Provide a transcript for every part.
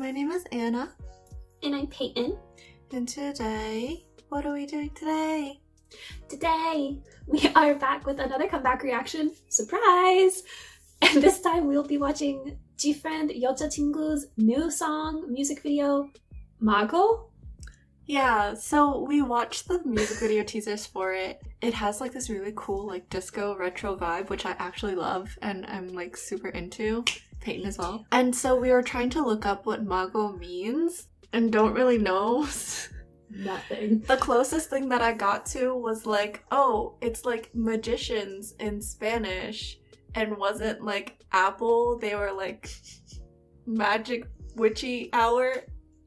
My name is Anna. And I'm Peyton. And today, what are we doing today? Today, we are back with another comeback reaction. Surprise! And this time we'll be watching G-Friend 여자친구's new song, music video, Mago? Yeah, so we watched the music video teasers for it. It has like this really cool like disco retro vibe, which I actually love and I'm like super into. Peyton as well. And so we were trying to look up what Mago means and don't really know. Nothing. The closest thing that I got to was like, oh, it's like magicians in Spanish, and wasn't like Apple, they were like magic witchy hour.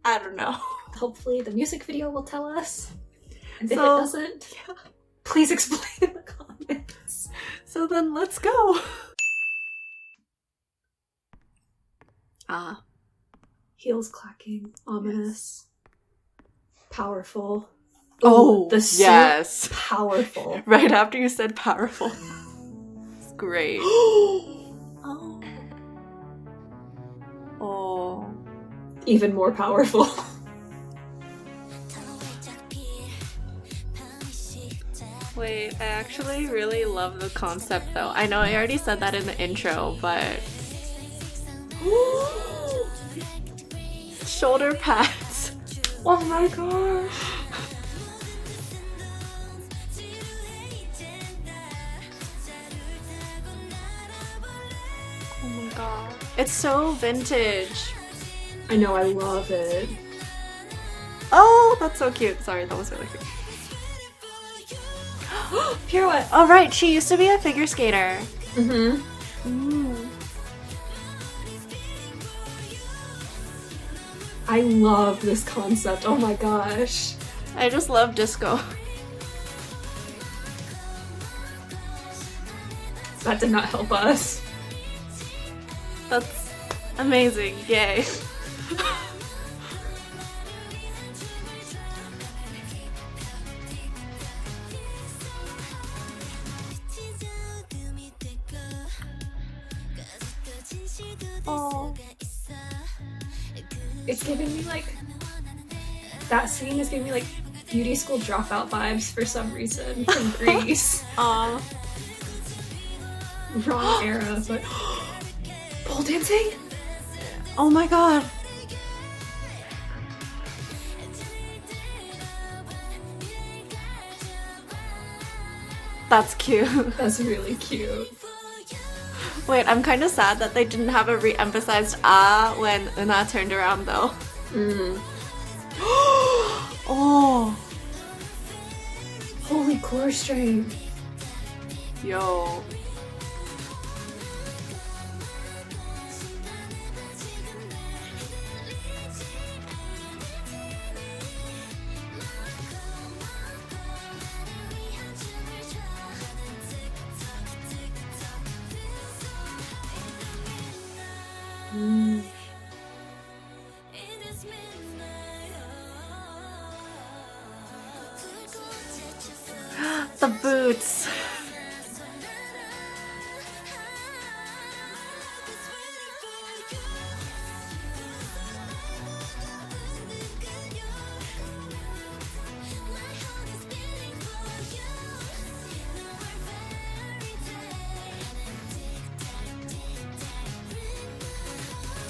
I don't know. Hopefully the music video will tell us. And if So, it doesn't, please explain in the comments. So then let's go. Ah. Heels clacking, ominous, powerful. Oh, the suit, yes. powerful. Right after you said powerful. It's great. Oh. Oh. Even more powerful. Wait, I actually really love the concept though. I know I already said that in the intro, but shoulder pads. Oh my gosh. Oh my god. It's so vintage. I know, I love it. Oh, that's so cute. Sorry, that was really cute. Pirouette. Oh right, she used to be a figure skater. Mm-hmm. I love this concept. Oh my gosh. I just love disco. That did not help us. That's amazing. Yay. Oh. It's giving me like, that scene is giving me like beauty school dropout vibes for some reason from Greece. Aw. Wrong era, but pole dancing? Oh my god. That's cute. That's really cute. Wait, I'm kind of sad that they didn't have a re-emphasized ah when Una turned around though. Oh. Holy core string. Yo. The boots.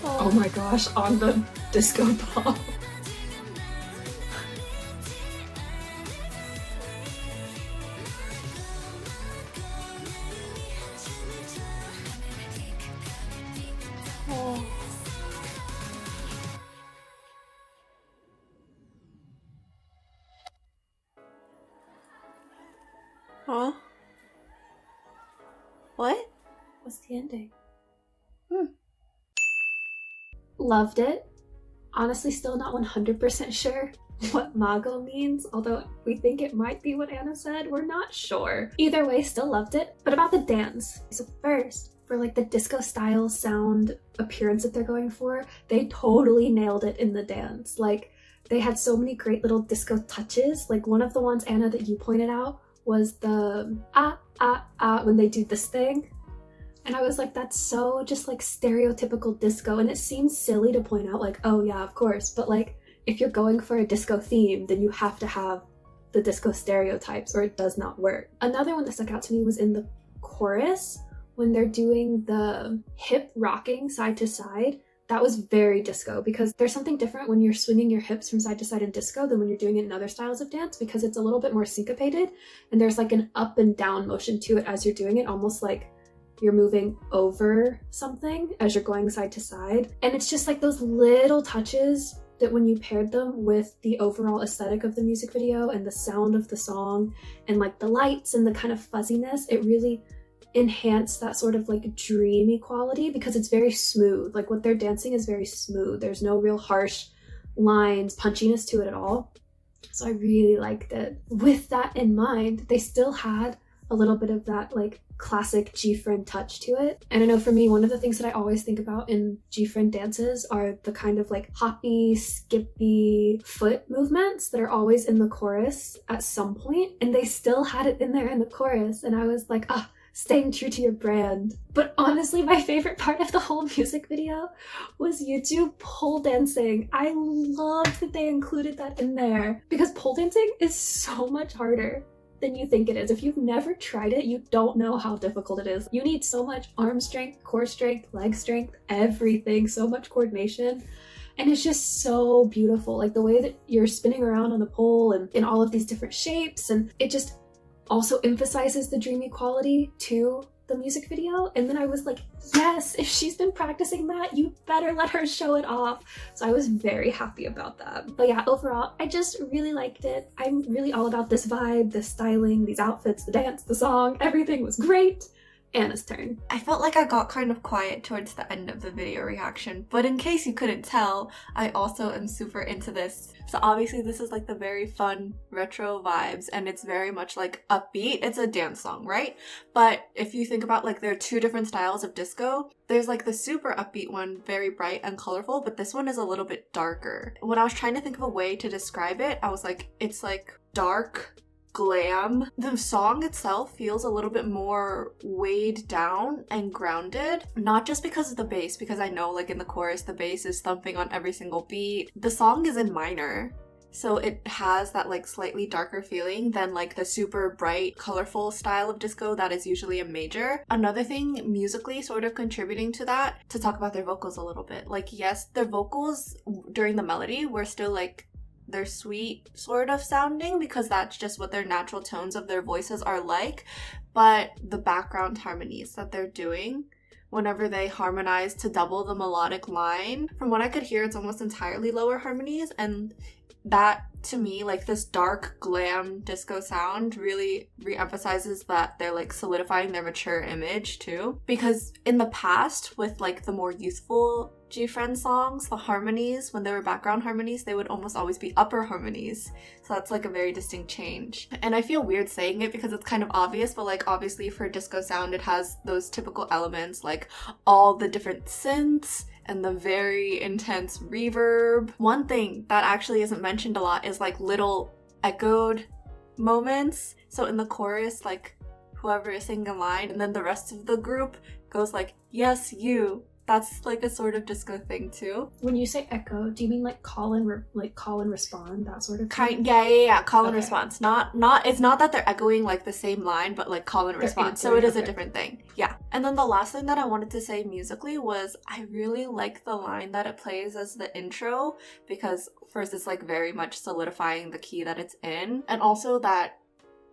Oh my gosh, on the disco ball. Oh. Huh? What? What's the ending? Hmm. Loved it. Honestly, still not 100% sure what Mago means, although we think it might be what Anna said. We're not sure. Either way, still loved it. But about the dance. So first, for like the disco style sound appearance that they're going for, they totally nailed it in the dance. Like, they had so many great little disco touches. Like one of the ones, Anna, that you pointed out was the when they do this thing. And I was like, that's so just like stereotypical disco. And it seems silly to point out, like, oh yeah, of course. But like, if you're going for a disco theme, then you have to have the disco stereotypes or it does not work. Another one that stuck out to me was in the chorus when they're doing the hip rocking side to side. That was very disco because there's something different when you're swinging your hips from side to side in disco than when you're doing it in other styles of dance, because it's a little bit more syncopated and there's like an up and down motion to it as you're doing it, almost like you're moving over something as you're going side to side. And it's just like those little touches that when you paired them with the overall aesthetic of the music video and the sound of the song and like the lights and the kind of fuzziness, it really enhanced that sort of like dreamy quality because it's very smooth. Like what they're dancing is very smooth. There's no real harsh lines, punchiness to it at all. So I really liked it. With that in mind, they still had a little bit of that like classic G-Friend touch to it. And I know for me, one of the things that I always think about in G-Friend dances are the kind of like hoppy, skippy foot movements that are always in the chorus at some point. And they still had it in there in the chorus. And I was like, staying true to your brand. But honestly, my favorite part of the whole music video was YouTube pole dancing. I love that they included that in there because pole dancing is so much harder than you think it is. If you've never tried it, you don't know how difficult it is. You need so much arm strength, core strength, leg strength, everything, so much coordination. And it's just so beautiful. Like the way that you're spinning around on the pole and in all of these different shapes, and it just also emphasizes the dreamy quality to the music video. And then I was like, yes, if she's been practicing that, you better let her show it off. So I was very happy about that. But yeah, overall, I just really liked it. I'm really all about this vibe, the styling, these outfits, the dance, the song, everything was great. Anna's turn. I felt like I got kind of quiet towards the end of the video reaction, but in case you couldn't tell, I also am super into this. So obviously this is like the very fun retro vibes and it's very much like upbeat. It's a dance song, right? But if you think about like there are two different styles of disco. There's like the super upbeat one, very bright and colorful, but this one is a little bit darker. When I was trying to think of a way to describe it, I was like, it's like dark glam. The song itself feels a little bit more weighed down and grounded, not just because of the bass, because I know like in the chorus the bass is thumping on every single beat. The song is in minor, so it has that like slightly darker feeling than like the super bright, colorful style of disco that is usually a major. Another thing musically sort of contributing to that, to talk about their vocals a little bit. Like yes, their vocals during the melody were still like they're sweet sort of sounding because that's just what their natural tones of their voices are like, but the background harmonies that they're doing whenever they harmonize to double the melodic line, from what I could hear, it's almost entirely lower harmonies, and that to me, like this dark glam disco sound really re-emphasizes that they're like solidifying their mature image too, because in the past with like the more youthful G-Friend songs, the harmonies, when they were background harmonies, they would almost always be upper harmonies. So that's like a very distinct change. And I feel weird saying it because it's kind of obvious, but like obviously for disco sound, it has those typical elements like all the different synths and the very intense reverb. One thing that actually isn't mentioned a lot is like little echoed moments. So in the chorus, like whoever is singing a line and then the rest of the group goes like, yes, you. That's like a sort of disco thing too. When you say echo, do you mean like call and respond, that sort of thing? Yeah. Call and response. Not. It's not that they're echoing like the same line, but like call and response. So it is a different thing. Yeah. And then the last thing that I wanted to say musically was I really like the line that it plays as the intro, because first it's like very much solidifying the key that it's in, and also that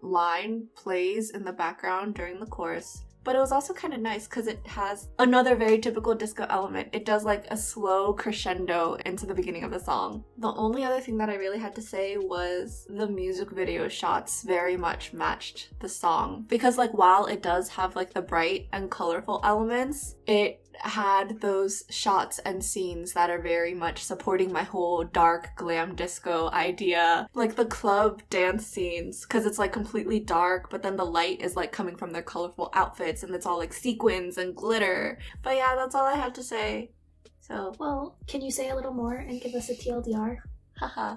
line plays in the background during the chorus. But it was also kind of nice because it has another very typical disco element. It does like a slow crescendo into the beginning of the song. The only other thing that I really had to say was the music video shots very much matched the song. Because like while it does have like the bright and colorful elements, it had those shots and scenes that are very much supporting my whole dark glam disco idea, like the club dance scenes, because it's like completely dark but then the light is like coming from their colorful outfits and it's all like sequins and glitter. But yeah, that's all I have to say. So well, can you say a little more and give us a TLDR? Haha.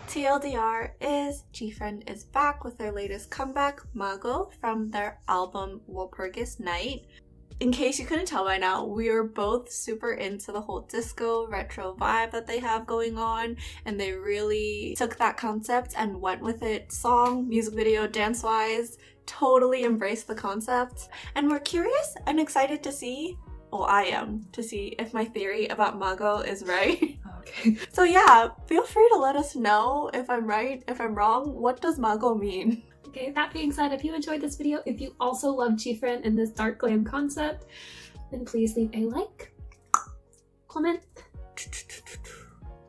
TLDR is GFriend is back with their latest comeback, Mago, from their album Walpurgis Night. In case you couldn't tell by now, we are both super into the whole disco retro vibe that they have going on, and they really took that concept and went with it. Song, music video, dance-wise, totally embraced the concept. And we're curious and excited to see, well, I am, to see if my theory about Mago is right. Okay. So yeah, feel free to let us know if I'm right, if I'm wrong. What does Mago mean? Okay, that being said, if you enjoyed this video, if you also love GFriend and this dark glam concept, then please leave a like, comment,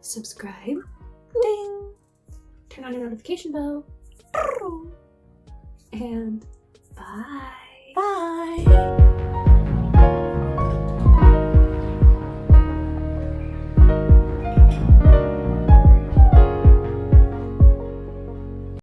subscribe, Ding! turn on your notification bell, and bye. Bye!